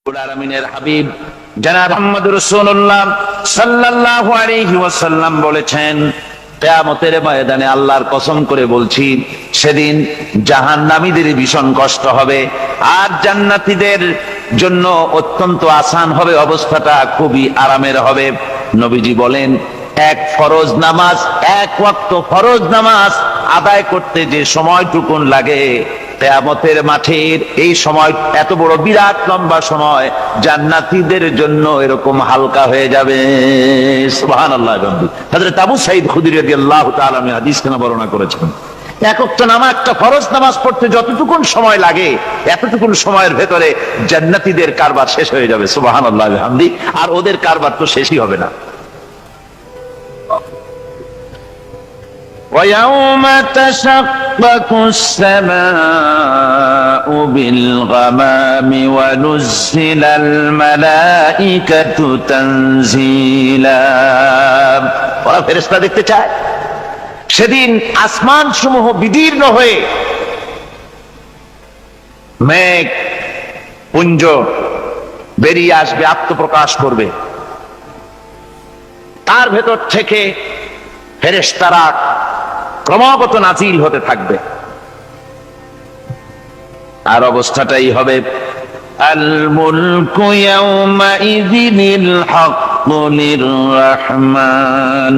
আলামিনের হাবিব জনাব মুহাম্মদ রাসূলুল্লাহ সাল্লাল্লাহু আলাইহি ওয়াসাল্লাম বলেছেন, কিয়ামতের ময়দানে আল্লাহর কসম করে বলছি, সেদিন জাহান্নামীদের ভীষণ কষ্ট হবে আর জান্নাতীদের জন্য অত্যন্ত আসান হবে, অবস্থাটা খুবই আরামের হবে। নবীজি বলেন, এক ফরজ নামাজ, এক ওয়াক্ত ফরজ নামাজ আদায় করতে যে সময়টুকুন লাগে, কিয়ামতের মাঠের এই সময় এত বড় বিরাট লম্বা সময় জান্নাতীদের জন্য এরকম হালকা হয়ে যাবে। সুবহানাল্লাহ। হযরত আবু সাঈদ খুদরী রাদিয়াল্লাহু তাআলা হাদিস কেন বর্ণনা করেছেন, এক ওয়াক্ত নামাজ, একটা ফরজ নামাজ পড়তে যতটুকুন সময় লাগে এতটুকুন সময়ের ভেতরে জান্নাতীদের কারবার শেষ হয়ে যাবে। সুবহানাল্লাহ বিহামদি। আর ওদের কারবার তো শেষই হবে না। وَيَوْمَ تَشَقَّقُ السَّمَاءُ بِالْغَمَامِ وَنُزِّلَ الْمَلَائِكَةُ تَنزِيلًا। ওরা ফেরেশতা দেখতে চায়। সেদিন আসমান সমূহ বিদীর্ণ হয়ে মেঘ পুঞ্জ বেরিয়ে আসবে, আত্মপ্রকাশ করবে। তার ভেতর থেকে ফেরেশতারা ক্রমাগত নাজিল হতে থাকবে। আর অবস্থাটাই হবে, আল মুলকু ইয়াউমাইযিনিল হাক্কু লিররহমান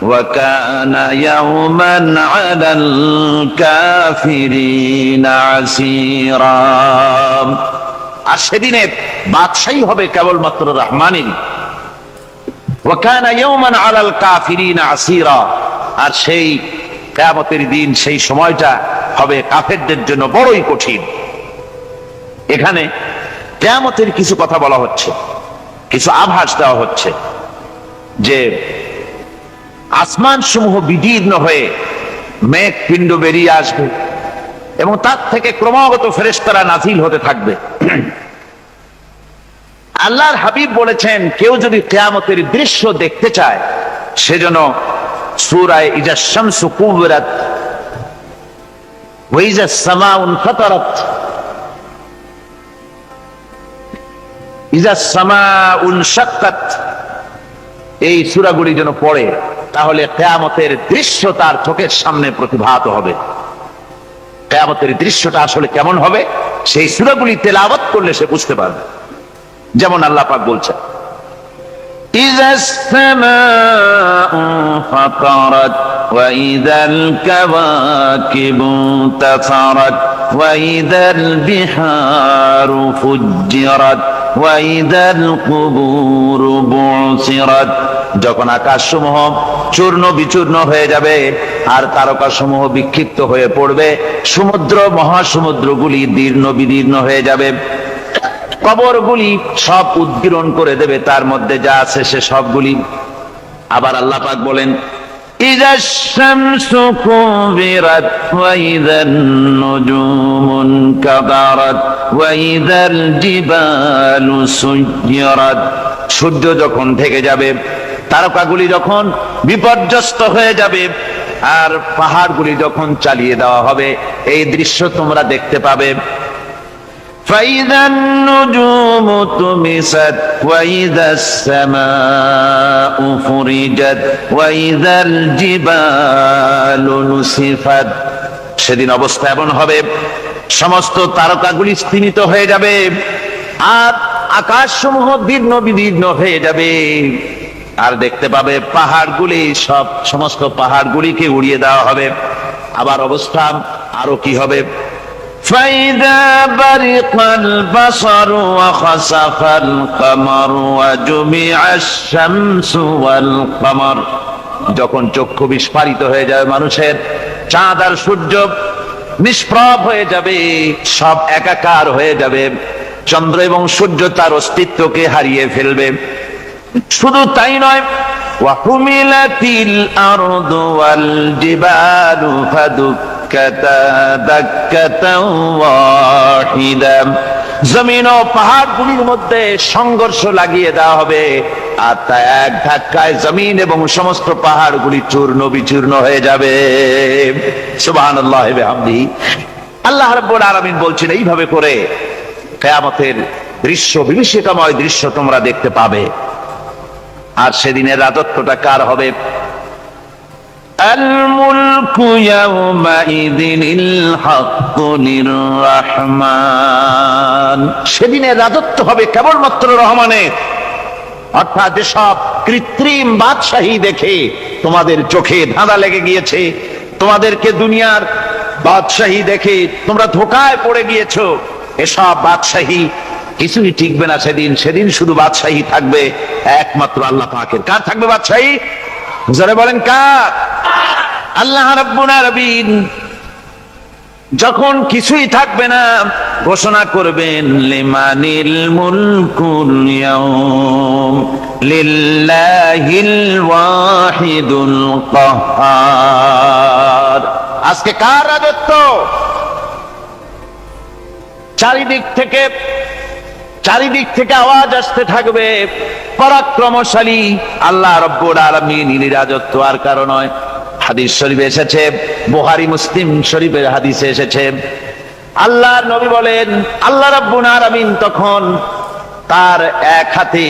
ওয়া কানা ইয়াওমান আলাল কাফিরিনা আসীরা। আর সেদিনে বাদশাহী হবে কেবলমাত্র রহমানের। ওয়া কানা ইয়াওমান আলাল কাফিরিনা আসীরা। আর সেই কিয়ামতের দিন, সেই সময়টা হবে কাফেরদের জন্য বড়ই কঠিন। এখানে কিয়ামতের কিছু কথা বলা হচ্ছে, কিছু আভাস দেওয়া হচ্ছে যে আসমান সমূহ বিদীর্ণ হয়ে মেঘ পিণ্ড বেরিয়ে আসবে এবং তার থেকে ক্রমাগত ফেরেশতারা নাজিল হতে থাকবে। আল্লাহর হাবিব বলেছেন, কেউ যদি কিয়ামতের দৃশ্য দেখতে চায় সেজন্য সূরা ইজা শামসু কুবিরাত ওয়া ইজা সামাউ ফাতারাত, ইজা সামাউ শাক্কাত, এই সূরাগুলি যেন পড়ে, তাহলে কিয়ামতের দৃশ্য তার চোখের সামনে প্রতিভাত হবে। কিয়ামতের দৃশ্যটা আসলে কেমন হবে সেই সূরাগুলি তেলাওয়াত করলে সে বুঝতে পারবে। যেমন আল্লাহ পাক বলছেন, ইযাস সামাউ ফাতারাত ওয়া ইযাল কাওয়াকিবু তাফারাত ওয়া ইযাল বিহারু ফুজ্জিরাত ওয়া ইযাল কুবুরু বুসিরাত। যখন আকাশসমূহ চূর্ণ বিচূর্ণ হয়ে যাবে আর তারকাসমূহ বিক্ষিপ্ত হয়ে পড়বে, সমুদ্র মহাসমুদ্রগুলি দীর্ণ বিদীর্ণ হয়ে যাবে, কবরগুলি সব উদ্গীরণ করে দেবে, তার মধ্যে যা আছে সে সবগুলি। আবার আল্লাহ পাক বলেন, ইযাশ শামসু কুবিরাত ওয়া ইযান নুজুমুন কাদারাত ওয়া ইযাল জিবালু সুয়্যিরাত। সূর্য যখন ঢেকে যাবে, তারকাগুলি যখন বিপর্যস্ত হয়ে যাবে আর পাহাড়গুলি যখন চালিয়ে দেওয়া হবে, এই দৃশ্য তোমরা দেখতে পাবে। فَإِذَا النُّجُومُ طُمِسَتْ وَإِذَا السَّمَاءُ فُرِجَتْ وَإِذَا الْجِبَالُ نُسِفَتْ। সেদিন অবস্থা এমন হবে, সমস্ত তারকাগুলি স্তিমিত হয়ে যাবে আর আকাশসমূহ দীর্ণ বিদীর্ণ হয়ে যাবে। আর দেখতে পাবে পাহাড়গুলি, সমস্ত পাহাড়গুলিকে উড়িয়ে দেওয়া হবে। আবার অবস্থা আরো কি হবে, فَإِذَا بَرِقَ الْبَصَرُ وَخَسَفَ الْقَمَرُ وَجُمِعَ الشَّمْسُ وَالْقَمَرُ। যখন চক্ষু বিস্ফারিত হয়ে যাবে মানুষের, চাঁদ আর সূর্য নিষ্প্রভ হয়ে যাবে, সব একাকার হয়ে যাবে, চন্দ্র এবং সূর্য তার অস্তিত্বকে হারিয়ে ফেলবে। শুধু তাই নয়, ওয়াহুমিলাতিল আরদু ওয়াল জিবালু ফাদুক্কাতা দাক্কাতাও ওয়াহিদা। জমিন ও পাহাড়গুলির মধ্যে সংঘর্ষ লাগিয়ে দেওয়া হবে আর তা এক ধাক্কায় জমিন এবং সমস্ত পাহাড়গুলি চূর্ণ বিচূর্ণ হয়ে যাবে। সুবহানাল্লাহ ওয়া বিহামদিহি। আল্লাহ রাব্বুল আলামিন বলছেন, এইভাবে করে কিয়ামতের দৃশ্য, বিভীষিকাময় দৃশ্য তোমরা দেখতে পাবে। আর সেদিনের রাজত্বটা কার হবে? আল মুলকু ইয়াউমাইযিনিল হাক্কু লিররহমান। সেদিনের রাজত্ব হবে কেবলমাত্র রহমানের। অর্থাৎ যেসব কৃত্রিম বাদশাহী দেখে তোমাদের চোখে ধাঁধা লেগে গিয়েছে, তোমাদেরকে দুনিয়ার বাদশাহী দেখে তোমরা ধোঁকায় পড়ে গিয়েছো, এসব বাদশাহী কিছুই টিকবে না সেদিন। সেদিন শুধু বাদশাহী থাকবে একমাত্র আল্লাহ পাকের। কার থাকবে বাদশাহী? যারা বলেন কার? আল্লাহ রাব্বুল আলামিন যখন কিছুই থাকবে না ঘোষণা করবেন লিমানিল মুলকুল ইয়াউম লিল্লাহিল ওয়াহিদুল কাহ্হার। আজকে কার রাজত্ব? চারিদিক থেকে আওয়াজ আসতে থাকবে, পরাক্রমশালী আল্লাহ রাব্বুল আলামিনের রাজত্ব আর কারো নয়। হাদিস শরীফে এসেছে, বুখারী মুসলিম শরীফের হাদিসে এসেছে, আল্লাহর নবী বলেন আল্লাহ রাব্বুল আলামিন তখন তার এক হাতে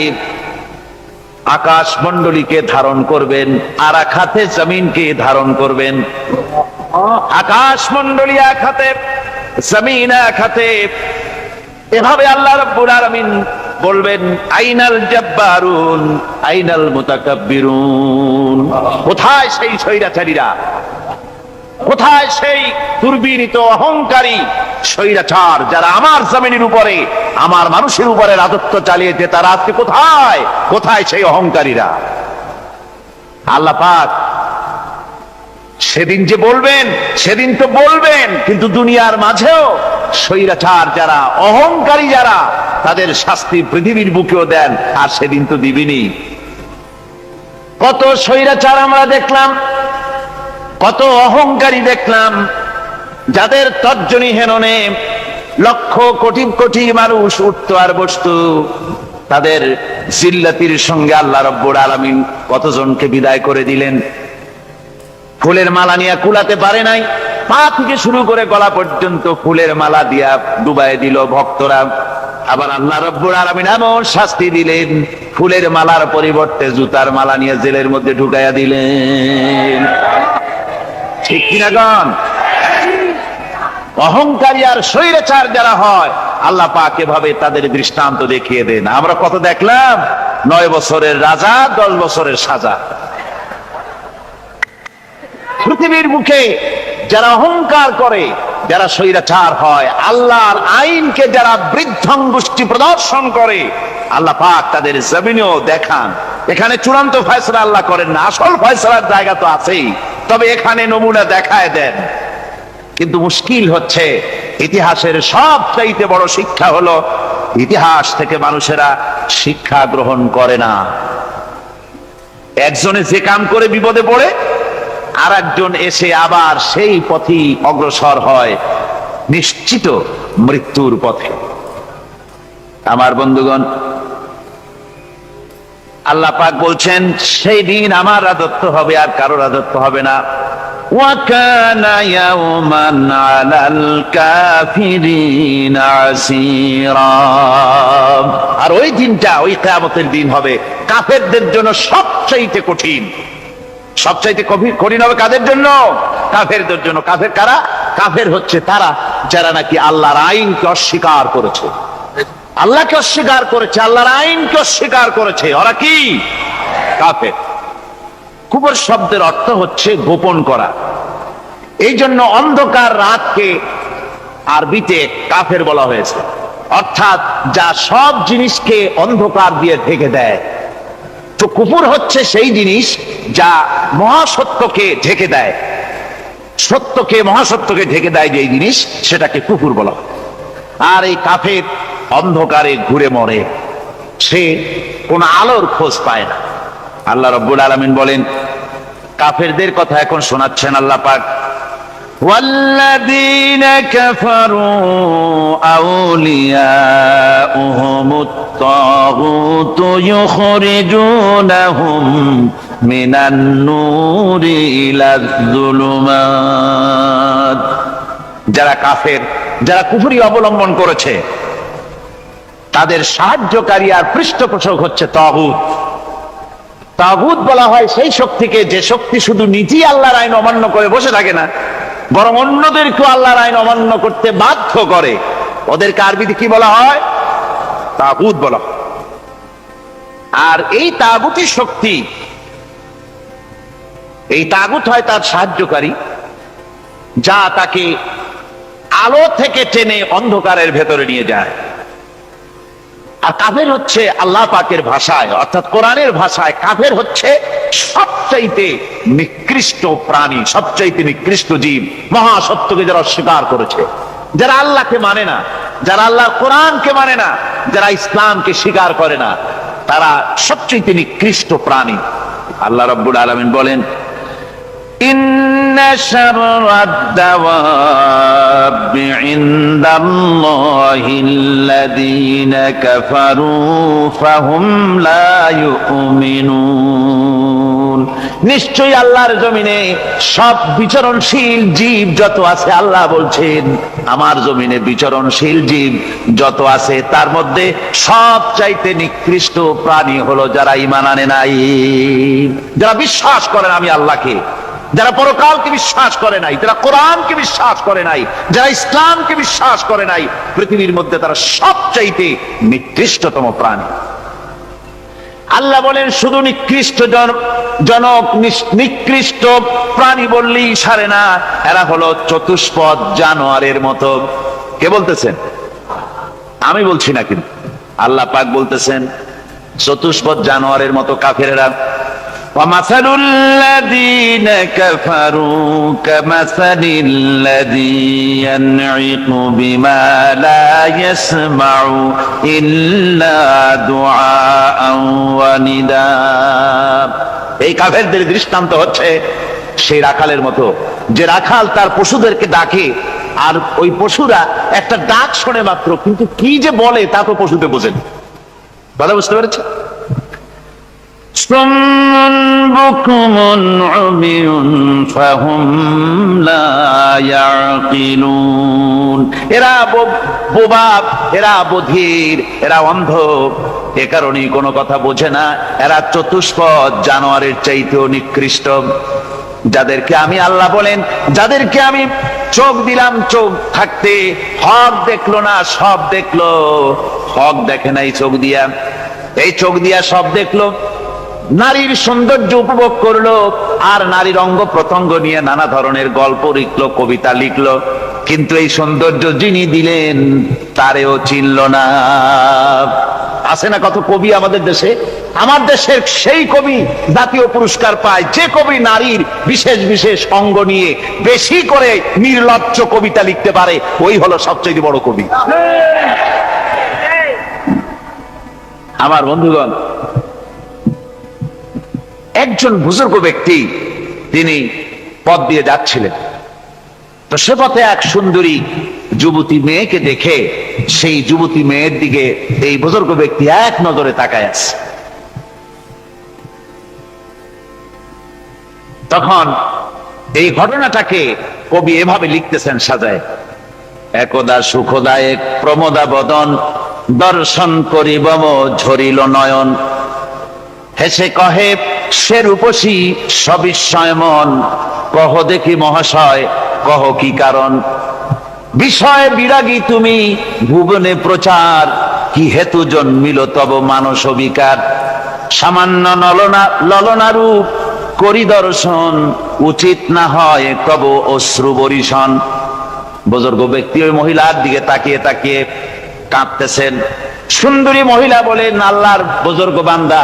আকাশ মণ্ডলীকে ধারণ করবেন, আর এক হাতে জমিনকে ধারণ করবেন। আকাশ মণ্ডলী এক হাতে, জমিন এক হাতে। এভাবে আল্লাহ রাব্বুল আলামিন বলবেন আইনাল জাব্বারুন আইনাল মুতাকাব্বিরুন। কোথায় সেই স্বৈরাচারীরা? কোথায় সেই দুর্বিনীত অহংকারী স্বৈরাচার যারা আমার জমিনের উপরে, আমার মানুষের উপরে রাজত্ব চালিয়েছে? তারা আজকে কোথায়? কোথায় সেই অহংকারীরা? আল্লাহ পাক সেদিন যে বলবেন, সেদিন তো বলবেন, কিন্তু দুনিয়ার মাঝেও স্বৈরাচার যারা, অহংকারী যারা, তাদের শাস্তি পৃথিবীর বুকেও দেন, আর সেদিন তো দিবেনি। কত স্বৈরাচার আমরা দেখলাম, কত অহংকারী দেখলাম, যাদের তর্জনী হেননে লক্ষ কোটি কোটি মানুষ উঠত আর বসত। তাদের জিল্লাতির সঙ্গে আল্লাহ রাব্বুল আলামিন কতজনকে বিদায় করে দিলেন। ফুলের মালা নিয়ে কুলাতে পারে নাই, পা থেকে শুরু করে গলা পর্যন্ত ফুলের মালা দিয়া ডুবাই দিল ভক্তরা। আবার আল্লাহ রাব্বুল আলামিন এমন শাস্তি দিলেন, ফুলের মালার পরিবর্তে জুতার মালা নিয়ে জেলের মধ্যে ঢুকাইয়া দিলেন। ঠিক কিনা গণ? অহংকারী আর স্বৈরাচার যারা হয়, আল্লাহ পাক এভাবে তাদের দৃষ্টান্ত দেখিয়ে দেন। আমরা কত দেখলাম, 9 বছরের রাজা, 10 বছরের সাজা। পৃথিবীর মুখে যারা অহংকার করে, যারা স্বৈরাচার হয়, আল্লাহর আইনকে যারা বৃদ্ধাঙ্গুষ্টি প্রদর্শন করে, আল্লাহ পাক তাদের জমিনেও দেখান। এখানে চূড়ান্ত ফয়সালা আল্লাহ করেন না, আসল ফয়সালার জায়গা তো আছেই, তবে এখানে নমুনা দেখায় দেন। কিন্তু মুশকিল হচ্ছে, ইতিহাসের সবচাইতে বড় শিক্ষা হলো ইতিহাস থেকে মানুষেরা শিক্ষা গ্রহণ করে না। একজনে যে কাম করে বিপদে পড়ে, আর একজন এসে আবার সেই পথেই অগ্রসর হয়, নিশ্চিত মৃত্যুর পথে। আমার বন্ধুগণ, আল্লাহ পাক বলছেন সেই দিন আমার রাজত্ব হবে, আর কারো রাজত্ব হবে না। ওয়াকানা ইয়াওমান আলাল কাফিরিন আসীরা। আর ওই দিনটা, ওই কিয়ামতের দিন হবে কাফেরদের জন্য সবচাইতে কঠিন। সবচাইতে কঠিন হবে কাদের জন্য? কাফেরদের জন্য। কাফের কারা? কাফের হচ্ছে তারা যারা নাকি আল্লাহর আইনকে অস্বীকার করেছে, আল্লাহকে অস্বীকার করেছে, আল্লাহর আইনকে অস্বীকার করেছে। ওরা কি? কাফের। কুফর শব্দের অর্থ হচ্ছে গোপন করা। এই জন্য অন্ধকার রাতকে আরবিতে কাফের বলা হয়েছে, অর্থাৎ যা সব জিনিসকে অন্ধকার দিয়ে ঢেকে দেয়। তো কুফর হচ্ছে সেই জিনিস যা মহাসত্যকে ঢেকে দেয়, সত্যকে, মহাসত্যকে ঢেকে দেয় যেই জিনিস, সেটাকে কুফর বলা হয়। আর এই কাফের অন্ধকারে ঘুরে মরে, সে কোন আলোর খোঁজ পায় না। আল্লাহ রাব্বুল আলামিন বলেন, কাফেরদের কথা এখন শোনাচ্ছেন আল্লাহ পাক, ওয়াল্লাযীনা কাফারু আউলিয়াউহুমুত তাগুতু ইউখরিজুনাহুম মিনান নূরি ইলাজ যুলুমাত। যারা কাফের, যারা কুফরি অবলম্বন করেছে, তাদের সাহায্যকারী আর পৃষ্ঠপোষক হচ্ছে তাগুত। তাগুত বলা হয় সেই শক্তিকে যে শক্তি শুধু নিজেই আল্লাহর আইন অমান্য করে বসে থাকে না, বরং অন্যদেরকেও আল্লাহর আইন অমান্য করতে বাধ্য করে। ওদেরকে আরবিতে কি বলা হয়? তাগুত বলা হয়। আর এই তাগুতি শক্তি, এই তাগুত হয় তার সাহায্যকারী, যা তাকে আলো থেকে টেনে অন্ধকারের ভেতরে নিয়ে যায়। আর কাফের হচ্ছে আল্লাহ পাকের ভাষায়, অর্থাৎ কোরআনের ভাষায় কাফের হচ্ছে সবচাইতে নিকৃষ্ট প্রাণী, সবচাইতে নিকৃষ্ট জীব, মহাসত্যকে যারা অস্বীকার করেছে, যারা আল্লাহকে মানে না, যারা আল্লাহর কোরআনকে মানে না, যারা ইসলামকে স্বীকার করে না, তারা সবচাইতে নিকৃষ্ট প্রাণী। আল্লাহ রাব্বুল আলামিন বলেন, ইন্না শাররাদ দাওয়াবি ইনদাল্লাহিল্লাযীনা কাফারু ফাহুম লা ইউমিনুন। নিশ্চয়ই আল্লাহর জমিনে সব বিচরণশীল জীব যত আছে, আল্লাহ বলছেন আমার জমিনে বিচরণশীল জীব যত আছে তার মধ্যে সবচাইতে নিকৃষ্ট প্রাণী হলো যারা ঈমান আনে নাই, যারা বিশ্বাস করেন আমি আল্লাহকে, যারা পরকালকে বিশ্বাস করে নাই, যারা কোরআনকে বিশ্বাস করে নাই, যারা ইসলামকে বিশ্বাস করে নাই, পৃথিবীর মধ্যে তারা সবচাইতে নিকৃষ্টতম প্রাণী। আল্লাহ বলেন শুধু নিকৃষ্ট জনক, নিকৃষ্ট প্রাণী বললেই সারে না, এরা হলো চতুষ্পদ জানোয়ারের মতো। কে বলতেছেন? আমি বলছি না, কিন্তু আল্লাহ পাক বলতেছেন চতুষ্পদ জানোয়ারের মতো কাফেরেরা। وَمَثَلُ الَّذِينَ كَفَرُوا كَمَثَلِ الَّذِي يَنْعِقُ بِمَا لَا يَسْمَعُ إِلَّا دُعَاءً وَنِدَاءً। এই কাফেরদের দৃষ্টান্ত হচ্ছে সেই রাখালের মতো, যে রাখাল তার পশুদেরকে ডাকে, আর ওই পশুরা একটা ডাক শোনে মাত্র, কিন্তু কি যে বলে তা তো পশুতে বোঝেন। কথা বুঝতে পেরেছে? এরা বোবা, এরা বধির, এরা অন্ধ, এ কারণেই কোনো কথা বোঝে না। এরা চতুষ্পদ জানোয়ারের চাইতেও নিকৃষ্ট। যাদেরকে আমি আল্লাহ বলেন, যাদেরকে আমি চোখ দিলাম, চোখ থাকতে হক দেখলো না, সব দেখলো। হক দেখে নাই চোখ দিয়া, এই চোখ দিয়া সব দেখলো। নারীর সৌন্দর্য উপভোগ করলো, আর নারীর অঙ্গ প্রত্যঙ্গ নিয়ে নানা ধরনের গল্প লিখলো, কবিতা লিখলো, কিন্তু এই সৌন্দর্য যিনি দিলেন তারেও চিনল না। আছে না কত কবি আমাদের দেশে? আমার দেশের সেই কবি জাতীয় পুরস্কার পায় যে কবি নারীর বিশেষ বিশেষ অঙ্গ নিয়ে বেশি করে নির্লজ্জ কবিতা লিখতে পারে, ওই হলো সবচেয়ে বড় কবি। আমার বন্ধুগণ, একজন বুজুর্গ ব্যক্তি তিনি পথ দিয়ে যাচ্ছিলেন, তো সে পথে এক সুন্দরী যুবতী মেয়েকে দেখে সেই যুবতী মেয়ের দিকে এই বুজুর্গ ব্যক্তি এক নজরে তাকায় আছে। তখন এই ঘটনাটাকে কবি এভাবে লিখতেছেন সাজায়, একদা সুখদায়ক প্রমোদা বদন দর্শন করিব ঝরিল নয়ন, হেসে কহে সে রূপসী সবিস্ময় মন, কহ দেখি মহাশয় কহ কি কারণ, বিষয় বিরাগী তুমি ভুবনে প্রচার, কি হেতু জন্মিল তব মানস বিকার, সামান্য ললনা রূপ করি দর্শন, উচিত না হয় তব অশ্রু বরিশন। বুজুর্গ ব্যক্তি ওই মহিলার দিকে তাকিয়ে তাকিয়ে কাঁদতেছেন। সুন্দরী মহিলা বলেন, আল্লাহর বুজুর্গ বান্দা,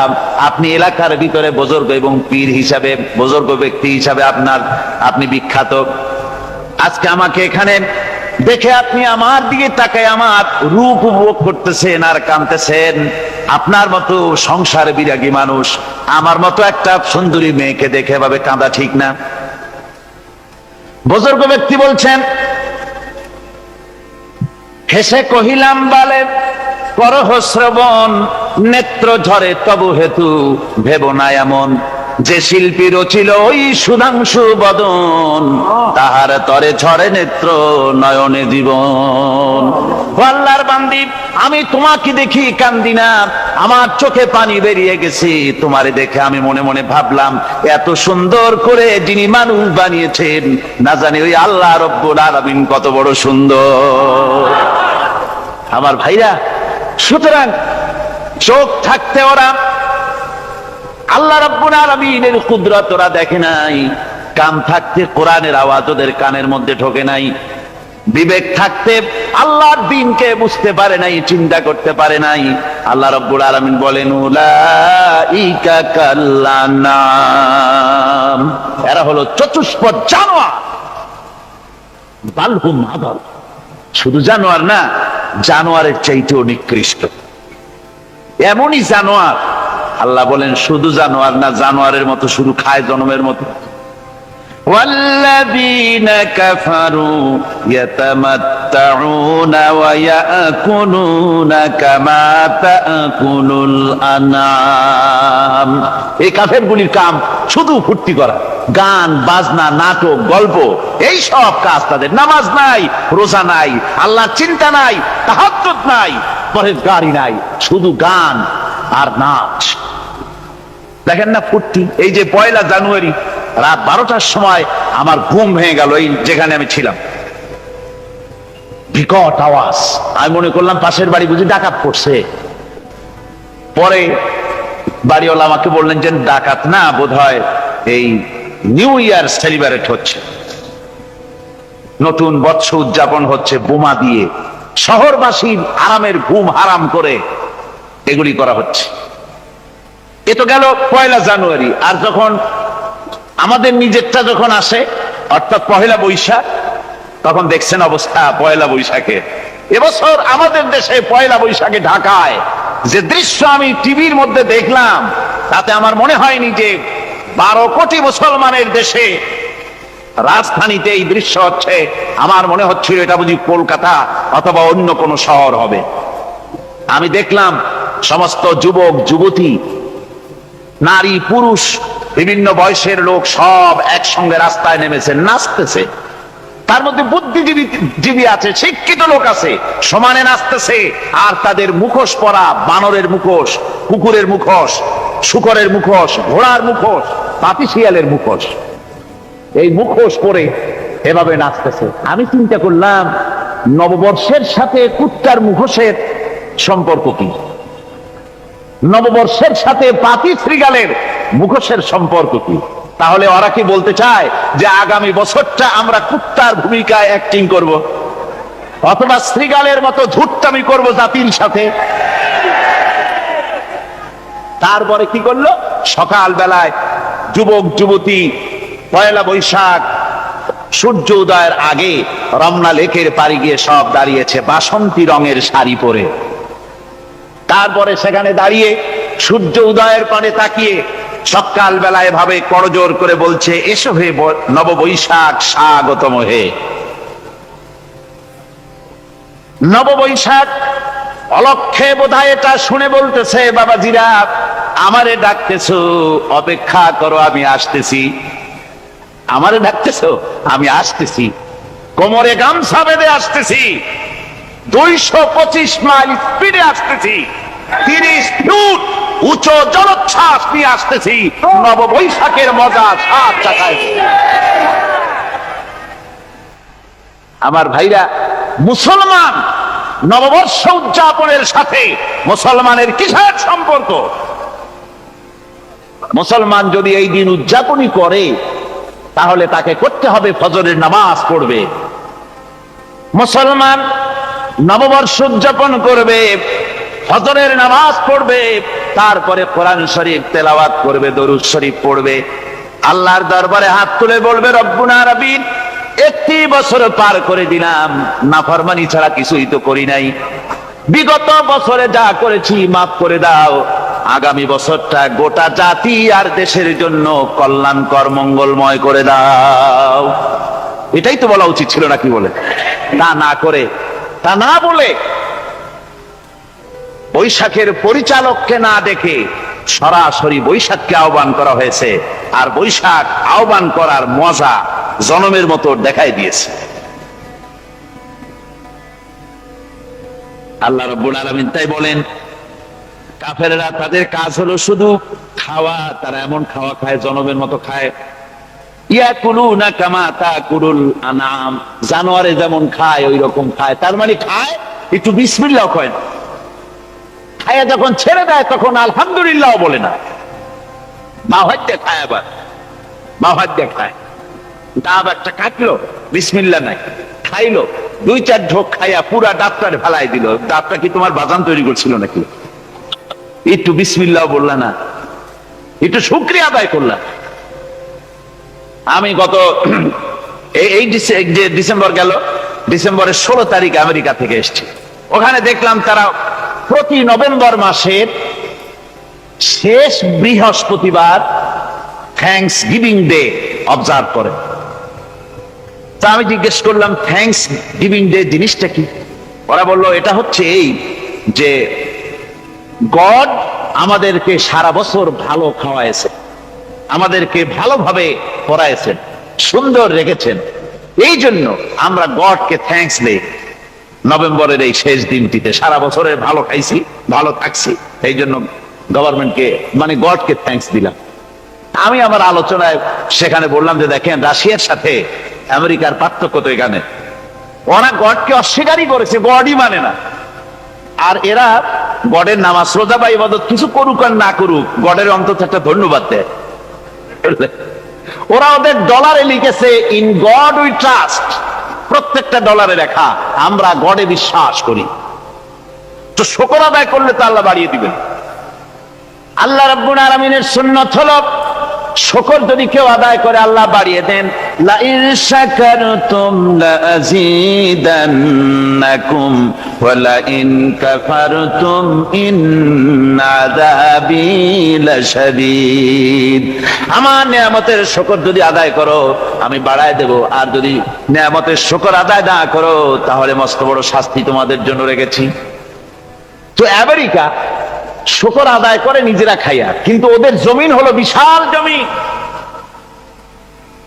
আপনি এলাকার ভিতরে বুজুর্গ এবং পীর হিসাবে, বুজুর্গ ব্যক্তি হিসাবে আপনি বিখ্যাত। আজকে আমাকে এখানে দেখে আপনি আমার দিকে তাকায় আমার রূপ উপভোগ করতেছেন আর কাঁদতেছেন। আপনার মতো সংসার বিরাগী মানুষ আমার মতো একটা সুন্দরী মেয়েকে দেখে এভাবে কাঁদা ঠিক না। বুজুর্গ ব্যক্তি বলছেন, হেসে কহিলাম বালে করহ শ্রবণ, নেত্র ঝরে তবু হেতু ভেব না এমন, যে শিল্পী রচিল ওই সুধাংশু বদন, তাহার তরে ঝরে নেত্র নয়নে জীবন। ও আল্লাহর বান্দি, আমি তোমাকে দেখি কান্দি না, আমার চোখে পানি বেরিয়ে গেছে। তোমারে দেখে আমি মনে মনে ভাবলাম, এত সুন্দর করে যিনি মানুষ বানিয়েছেন, না জানি ওই আল্লাহ রব্বুল আলামিন কত বড় সুন্দর। আমার ভাইরা, সুতরাং চোখ থাকতে ওরা আল্লাহ রাব্বুল আলামিনের কুদরত ওরা দেখে নাই, কান থাকতে কোরআনের আওয়াজ ওদের কানের মধ্যে ঢোকে নাই, বিবেক থাকতে আল্লাহর দ্বীনকে বুঝতে পারে নাই, চিন্তা করতে পারে নাই। আল্লাহ রাব্বুল আলামিন বলেন, উলাইকা কাল্লানাম, এরা হলো চতুষ্পদ জানোয়ার, বালহুম আদাল, শুধু জানোয়ার না, জানোয়ারের চাইতেও নিকৃষ্ট। এমনই জানোয়ার, আল্লাহ বলেন শুধু জানোয়ার না, জানোয়ারের মতো শুধু খায় জনমের মতো। ওয়াল্লাযীনা কাফারু ইয়াতামাত্তাউনা ওয়া ইয়াকুলুনা কামা তাকুলুল আনআম। এই কাফেরগুলির কাম শুধু ফুর্তি করা, গান বাজনা, নাটক, গল্প, এই সব কাজ তাদের। নামাজ নাই, রোজা নাই, আল্লাহর চিন্তা নাই, তাহাজ্জুদ নাই, পরহেজগারি নাই, শুধু গান আর নাচ। দেখেন না ফুর্তি। এই যে 1 জানুয়ারি রাত 12টার সময় আমার ঘুম ভেঙে গেল, এই যেখানে আমি ছিলাম, বিকট আওয়াজ। আমি মনে করলাম পাশের বাড়ি বুঝি ডাকাত পড়ছে। পরে বাড়িওয়ালা আমাকে বললেন যে ডাকাত না, বোধহয় এই নিউ ইয়ার সেলিব্রেট হচ্ছে, নতুন বৎসর উদযাপন হচ্ছে বোমা দিয়ে, শহরবাসীর আরামের ঘুম হারাম করে এগুলি করা হচ্ছে। এ তো গেল 1 জানুয়ারি। আর যখন আমাদের নিজেরটা যখন আসে, অর্থাৎ 1 বৈশাখ, তখন দেখছেন অবস্থা 1 বৈশাখে। এবছর আমাদের দেশে 1 বৈশাখে ঢাকায় যে দৃশ্য আমি টিভির মধ্যে দেখলাম, তাতে আমার মনে হয়নি যে 12 কোটি মুসলমানের দেশে রাজধানীতে এই দৃশ্য হচ্ছে। আমার মনে হচ্ছিল এটা বুঝি কলকাতা অথবা অন্য কোনো শহর হবে। আমি দেখলাম সমস্ত যুবক যুবতী, নারী পুরুষ, বিভিন্ন বয়সের লোক সব একসঙ্গে রাস্তায় নেমেছে, নাচতেছে। তার মধ্যে বুদ্ধিজীবী আছে, শিক্ষিত লোক আছে, সমানে নাচতেছে। আর তাদের মুখোশ পরা, বানরের মুখোশ, কুকুরের মুখোশ, শূকরের মুখোশ, ঘোড়ার মুখোশ, পাপী শিয়ালের মুখোশ, এই মুখোশ পরে এভাবে নাচতেছে। আমি চিন্তা করলাম, নববর্ষের সাথে কুত্তার মুখোশের সম্পর্ক কি? নববর্ষের সাথে পাপী শ্রীগালের মুখোশের সম্পর্ক কি? তাহলে ওরা কি বলতে চায় যে আগামী বছরটা আমরা কুত্তার ভূমিকায় অ্যাক্টিং করব, অথবা শ্রীগালের মতো ধূর্তামি করব জাতির সাথে? তারপরে কি করলো? সকাল বেলায় যুবক যুবতী 1 বৈশাখ সূর্য উদয়ের আগে রমনা লেকের পাড়ে গিয়ে সব দাঁড়িয়েছে বাসন্তী রঙের শাড়ি পরে। তারপরে সেখানে দাঁড়িয়ে সূর্য উদয়ের পানে তাকিয়ে সকাল বেলায় ভাবে করজোর করে বলছে, এসো হে নববৈশাখ স্বাগতম হে। নববৈশাখ অলক্ষে বোধহয় এটা শুনে বলতেছে, বাবাজিরা আমারে ডাকতেছো, অপেক্ষা করো, আমি আসতেছি। আমারে ডাকতেছো, আমি আসতেছি, কোমরে গামছা বেঁধে আসতেছি, 225 মাইল স্পিডে আসতেছি, 30 ফুট উঁচু জলোচ্ছ্বাস নিয়ে আসতেছি, নববৈশাখের মজা সাত চাকায়। আমার ভাইরা, মুসলমান নববর্ষ উদযাপনের সাথে মুসলমানের কিসের সম্পর্ক? মুসলমান যদি এই দিন উদযাপনই করে, তাহলে তাকে করতে হবে ফজরের নামাজ পড়বে। মুসলমান নববর্ষ উদযাপন করবে, ফজরের নামাজ পড়বে, তারপরে কোরআন শরীফ তেলাওয়াত করবে, দরুদ শরীফ পড়বে, আল্লাহর দরবারে হাত তুলে বলবে, রব্বুনা রাব্বিন, 1 বছর পার করে দিলাম, নাফরমানি ছাড়া কিছুই তো করি নাই, বিগত বছরে যা করেছি মাফ করে দাও, আগামী বছরটা গোটা জাতি আর দেশের জন্য কল্যাণকর মঙ্গলময় করে দাও। এটাই তো বলা উচিত ছিল নাকি? বলে তা না করে, তা না বলে, বৈশাখের পরিচালককে না দেখে সরাসরি বৈশাখকে আহ্বান করা হয়েছে, আর বৈশাখ আহ্বান করার মজা জনমের মতো দেখাই দিয়েছে। আল্লাহ রাব্বুল আলামিন তাই বলেন, কাফেররা তাদের কাজ হলো শুধু খাওয়া, তারা এমন খাওয়া খায় জনমের মতো খায়। ইয়াকুলুনা কামা তাকুলুল আনাম, জানোয়ারে যেমন খায় ওই রকম খায়। তার মানে খায়, একটু বিসমিল্লাহ কয় না, খায় যখন ছেড়ে দেয় তখন আলহামদুলিল্লাহ বলে না, মা হাতে খায়, আবার মা হাতে খায়। ডাব একটা কাটলো, বিসমিল্লাহ নাই, খাইলো, দুই চার ঢোক খাইয়া পুরা ডাবটারে ফেলাই দিল। ডাবটা কি তোমার বাজান তৈরি করছিল নাকি? একটু বিসমিল্লাহ বললা না, একটু শুকরিয়া আদায় করলা। আমি গত এই যে ডিসেম্বর গেল, ডিসেম্বরের 16 তারিখ আমেরিকা থেকে এসেছি। ওখানে দেখলাম তারা প্রতি নভেম্বর মাসের শেষ বৃহস্পতিবার থ্যাঙ্কস গিভিং ডে অবজার্ভ করে। তা আমি জিজ্ঞেস করলাম, থ্যাঙ্কস গিভিং ডে জিনিসটা কি? ওরা বলল, এটা হচ্ছে এই যে গড আমাদেরকে সারা বছর ভালো খাওয়াইছে, আমাদেরকে ভালোভাবে পড়াইছেন, সুন্দর রেখেছেন, এই জন্য আমরা গডকে থ্যাঙ্কস দেই নভেম্বরের এই শেষ দিনটিতে। সারা বছরের ভালো খাইছি, ভালো থাকছি, এই জন্য গভর্নমেন্টকে মানে গডকে থ্যাঙ্কস দিলাম। আমি আমার আলোচনায় সেখানে বললাম যে দেখেন, রাশিয়ার সাথে আমেরিকার পার্থক্য তো এখানে, ওরা গডকে অস্বীকারই করেছে, গডই মানে না। আর এরা গডের নামাজ রোজা বা ইবাদত কিছু করুক আর না করুক, গডের অন্তত একটা ধন্যবাদ দেয়। ওরা ওদের ডলারে লিখেছে, ইন গড উই ট্রাস্ট, প্রত্যেকটা ডলারে লেখা আমরা গডে বিশ্বাস করি। তো শুকর আদায় করলে তো আল্লাহ বাড়িয়ে দিবেন। আল্লাহ রাব্বুল আলামিনের সুন্নাত হলো, শুকর যদি কেউ আদায় করে আল্লাহ বাড়িয়ে দেন। লা ইন শাকারতুম লাযীদান্নাকুম ওয়া লা ইন কাফারতুম ইন্না আযাবী লাশাদীদ। আমার নিয়ামতের শুকর যদি আদায় করো আমি বাড়ায় দেব, আর যদি নিয়ামতের শুকর আদায় না করো তাহলে মস্ত বড় শাস্তি তোমাদের জন্য রেখেছি। তো আমেরিকা শুকর আদায় করে নিজেরা খাইয়া, কিন্তু ওদের জমিন হলো বিশাল জমিন।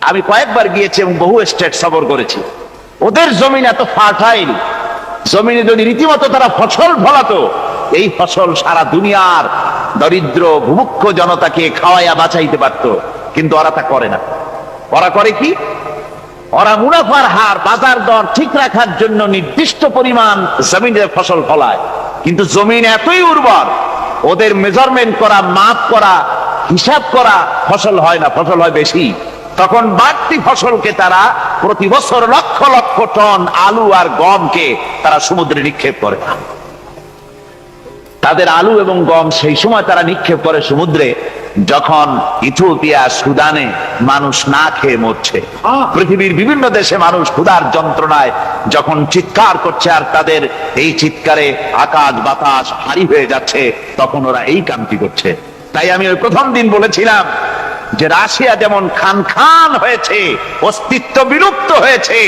আমি কয়েকবার গিয়েছি এবং বহু স্টেট সফর করেছি। ওদের জমিন এত ফার্টাইল, জমিনে যদি রীতিমতো তারা ফসল ফলাতো, এই ফসল সারা দুনিয়ার দরিদ্র ভূমুক্ষ জনতাকে খাওয়াইয়া বাঁচাইতে পারত। কিন্তু ওরা তা করে না। ওরা করে কি? ওরা মুনাফার হার, বাজার দর ঠিক রাখার জন্য নির্দিষ্ট পরিমাণ জমিনে ফসল ফলায়, কিন্তু জমিন এতই উর্বর, ওদের মেজারমেন্ট করা, মাপ করা, হিসাব করা ফসল হয় না, ফসল হয় বেশি। তখন বাড়তি ফসলকে তারা প্রতি বছর লক্ষ লক্ষ টন আলু আর গমকে তারা সমুদ্রে নিক্ষেপ করে। তাদের আলু এবং গম সেই সময় তারা নিক্ষেপ করে সমুদ্রে, যখন ইথিওপিয়া, সুদানে মানুষ না খেয়ে মরছে। পৃথিবীর বিভিন্ন দেশে মানুষ ক্ষুধার যন্ত্রণায় যখন চিৎকার করছে, আর তাদের এই চিৎকারে আকাশ বাতাস ভারী হয়ে যাচ্ছে, তখন ওরা এই কামটি করছে। তাই আমি ওই প্রথম দিন বলেছিলাম যে রাশিয়া যেমন খান খান হয়েছে, অস্তিত্ব বিলুপ্ত হয়েছে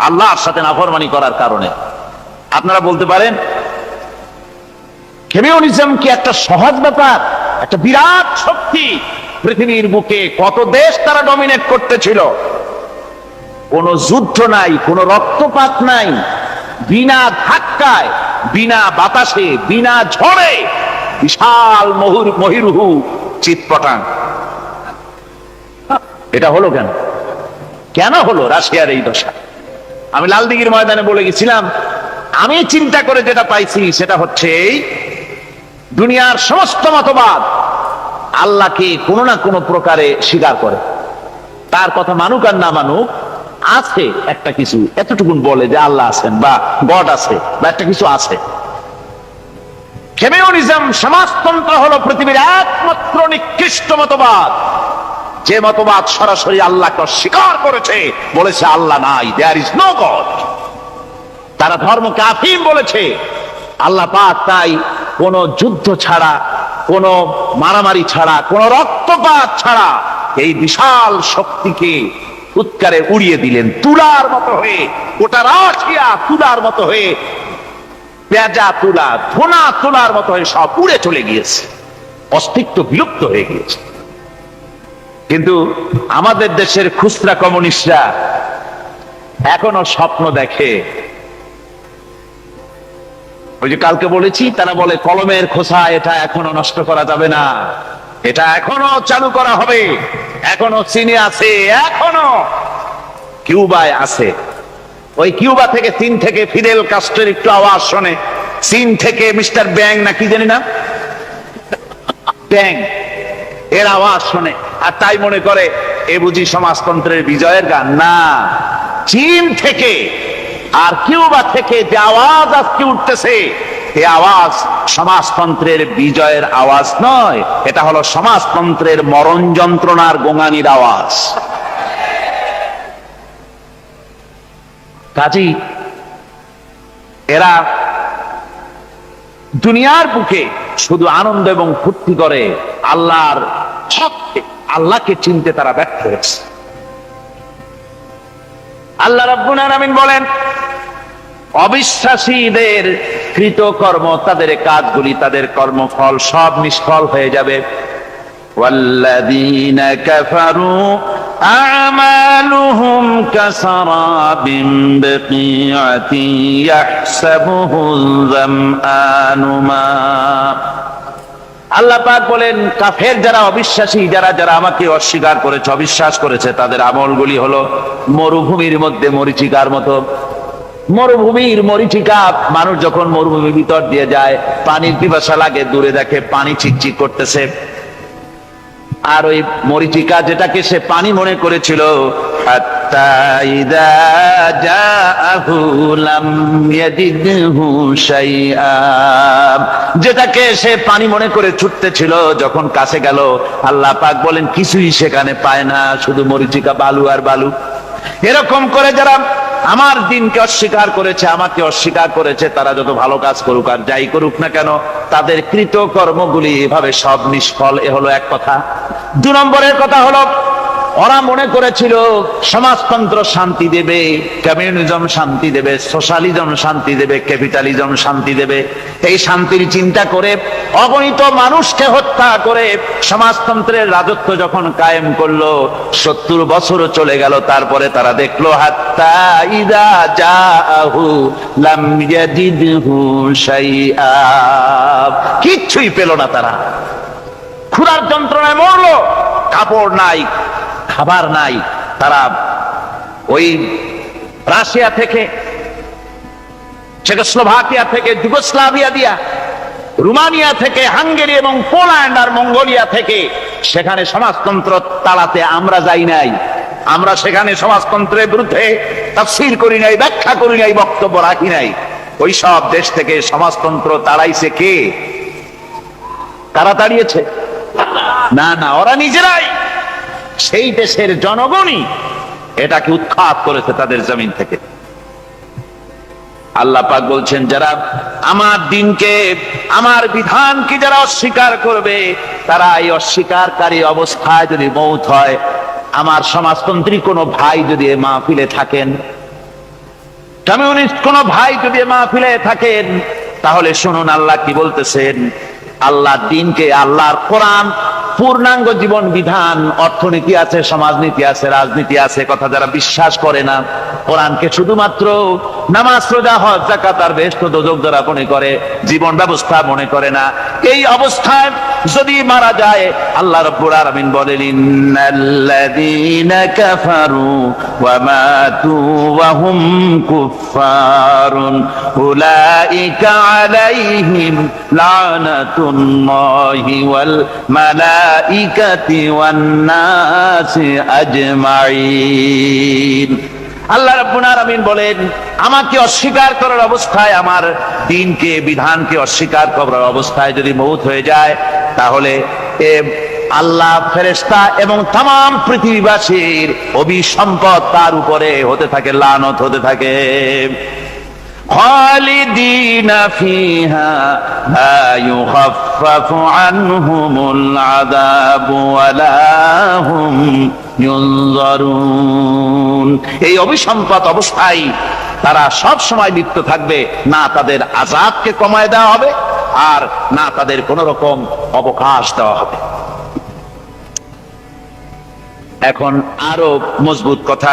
আল্লাহর সাথে নাফরমানি করার কারণে। আপনারা বলতে পারেন কমিউনিজম কি একটা সহজ ব্যাপার? একটা বিরাট শক্তি, পৃথিবীর বুকে কত দেশ তারা ডমিনেট করতেছিল, কোন যুদ্ধ নাই, কোন রক্তপাত নাই, বিনা ধাক্কায়, বিনা বাতাসে, বিনা ঝড়ে বিশাল মহিরুহু চিৎপটাং। এটা হলো কেন? কেন হলো রাশিয়ার এই দশা? আমি লালদিঘির ময়দানে বলে গেছিলাম, আমি চিন্তা করে যেটা পাইছি সেটা হচ্ছে দুনিয়ার সমস্ত মতবাদ আল্লাহকে কোনো না কোনো প্রকারে স্বীকার করে। তার কথা মানুক আর না মানুক, আছে একটা কিছু, এতটুকুন বলে যে আল্লাহ আছেন বা গড আছে বা একটা কিছু আছে। কমিউনিজম, সমাজতন্ত্র হলো পৃথিবীর একমাত্র নিকৃষ্ট মতবাদ, যে মতবাদ সরাসরি আল্লাহকে স্বীকার করেছে, বলেছে আল্লাহ নাই, দেয়ার ইজ নো গড। তারা ধর্মকে আফিম বলেছে। আল্লাহ পাক তাই কোন যুদ্ধ ছাড়া, কোন মারামারি ছাড়া, কোন রক্তপাত ছাড়া এই বিশাল শক্তিকে উৎকারে উড়িয়ে দিলেন, তুলার মতো হয়ে। গোটা রাশিয়া তুলার মতো হয়ে, পেঁজা তুলা, ধোনা তুলার মতো হয়ে সব উড়ে চলে গিয়েছে। অস্তিত্ব বিলুপ্ত হয়ে গিয়েছে। কিন্তু আমাদের দেশের খুচরা কমিউনিস্টরা এখনো স্বপ্ন দেখে। ওই যে কালকে বলেছি, তারা বলে কলমের খোসা এটা এখনো নষ্ট করা যাবে না, এটা এখনো চালু করা হবে। এখনো চীনে আছে, এখনো কিউবায় আছে। ওই কিউবা থেকে, চীন থেকে ফিদেল কাস্ট্রোর একটু আওয়াজ শোনে, চীন থেকে মিস্টার ব্যাং না কি জানি না, ব্যাং এর আওয়াজ শোনে, আর তাই মনে করে এ বুঝি সমাজতন্ত্রের বিজয়ের গান। না, চীন থেকে আর কিউবা থেকে যে আওয়াজ আজকে উঠতেছে, এই আওয়াজ সমাজতন্ত্রের বিজয়ের আওয়াজ নয়, এটা হলো সমাজতন্ত্রের মরণ যন্ত্রণার গোঙানির আওয়াজ। কাজী এরা দুনিয়ার বুকে শুধু আনন্দ এবং ফুর্তি করে, আল্লাহর হককে, আল্লাহকে চিনতে তারা ব্যর্থ হয়েছে। আল্লাহ রাব্বুল আলামিন বলেন, অবিশ্বাসীদের কৃতকর্ম, তাদের কাজগুলি, তাদের কর্মফল সব নিষ্ফল হয়ে যাবে। ওয়াল্লাযীনা কাফারু আ'মালুহুম কাসারাবিন বিকিআতিন ইয়াহসাবুহুল যামআনু মা। আল্লাহ পাক বলেন, কাফের যারা, অবিশ্বাসী যারা, যারা আমাকে অস্বীকার করেছে, অবিশ্বাস করেছে, তাদের আমলগুলি হলো মরুভূমির মধ্যে মরীচিকার মতো। মরুভূমির মরীচিকা, মানুষ যখন মরুভূমির ভিতর দিয়ে যায়, পানির পিপাসা লাগে, দূরে দেখে পানি চিকচিক করতেছে, আর ওই মরীচিকা যেটাকে সে পানি মনে করেছিল, হাত্তা ইযা জাআহু লাম ইয়াজিদহু শাইআ, যেটাকে সে পানি মনে করে ছুটতেছিল, যখন কাছে গেল, আল্লাহ পাক বলেন কিছুই সেখানে পায় না, শুধু মরীচিকা, বালু আর বালু। এরকম করে যারা আমার দিনকে অস্বীকার করেছে, আমাকে অস্বীকার করেছে, তারা যত ভালো কাজ করুক আর যাই করুক না কেন, তাদের কৃত কর্মগুলি এভাবে সব নিষ্ফল। এ হলো এক কথা। 2 নম্বরের কথা হলো, ওরা মনে করেছিল সমাজতন্ত্র শান্তি দেবে, কমিউনিজম শান্তি দেবে, সোশ্যালিজম শান্তি দেবে, ক্যাপিটালিজম শান্তি দেবে। এই শান্তির চিন্তা করে অগণিত মানুষকে হত্যা করে সমাজতন্ত্রের রাজত্ব যখন কায়েম করলো, 70 বছরও চলে গেল, তারপরে তারা দেখলো হাত্তা ইযা জাআহু লাম ইয়াজিদহু শাইআ, কিচ্ছুই পেল না। তারা ক্ষুধার যন্ত্রণায় মরলো, কাপড় নাই, খাবার নাই। তারা ওই রাশিয়া থেকে, চেকোস্লোভাকিয়া থেকে, যুগোস্লাভিয়া দিয়া, রোমানিয়া থেকে, হাঙ্গেরি এবং পোল্যান্ড আর মঙ্গোলিয়া থেকে, সেখানে সমাজতন্ত্র তাড়াতে আমরা যাই নাই। আমরা সেখানে সমাজতন্ত্রের বিরুদ্ধে তাফসীর করি নাই, ব্যাখ্যা করি নাই, বক্তব্য রাখি নাই। ওই সব দেশ থেকে সমাজতন্ত্র তাড়াইছে কে? কারা তাড়িয়েছে? না না, ওরা নিজেরাই, সেই দেশের জনগণই এটাকে উৎখাত করেছে তাদের জমিন থেকে। আল্লাহ পাক বলছেন, যারা আমার দিনকে, আমার বিধানকে যারা অস্বীকার করবে, তারা এই অস্বীকারী অবস্থায় যদি মৌত হয়, আমার সমাজতন্ত্রী কোনো ভাই যদি এ মাহফিলে থাকেন, কমিউনিস্ট কোনো ভাই যদি এ মাহফিলে থাকেন, তাহলে শুনুন আল্লাহ কি বলতেছেন। আল্লাহর দিনকে, আল্লাহর কোরআন, পূর্ণাঙ্গ জীবন বিধান, অর্থনীতি আছে, সমাজনীতি আছে, রাজনীতি আছে, কথা যারা বিশ্বাস করে না, কোরআনকে শুধুমাত্র নামাজ, রোজা, হজ, যাকাত আর বেহেশত দোজখ যারা মনে করে, জীবন ব্যবস্থা মনে করে না, এই অবস্থায় যদি মারা যায়, আল্লাহ রাব্বুল আলামিন বলেন, ইন্নাল্লাযীনা কাফারু ওয়া মাতু ওয়া হুম কুফফারুন উলাইকা আলাইহিম লানাতুল্লাহি ওয়াল মালাইকাতি ওয়ান নাসি আজমাইন। আল্লাহ রাব্বুল আলামিন বলেন, আমাকে অস্বীকার করার অবস্থায়, আমার দ্বীনকে, বিধানকে অস্বীকার করার অবস্থায় যদি মওত হয়ে যায়, তাহলে আল্লাহ, ফেরেশতা এবং तमाम পৃথিবীবাসীর অভিসম্পদ তার উপরে হতে থাকে, লানত হতে থাকে। খালিদিনা ফিহা লা ইউখাফফাফু আনহুমুল আযাবু ওয়া লা হুম ইউনজারুন। এই অভিসম্পদ অবস্থায় তারা সব সময় লিপ্ত থাকবে, না তাদের আযাবকে কমায় দেওয়া হবে, আর না তাদের কোন রকম অবকাশ দেওয়া হবে। এখন আরো মজবুত কথা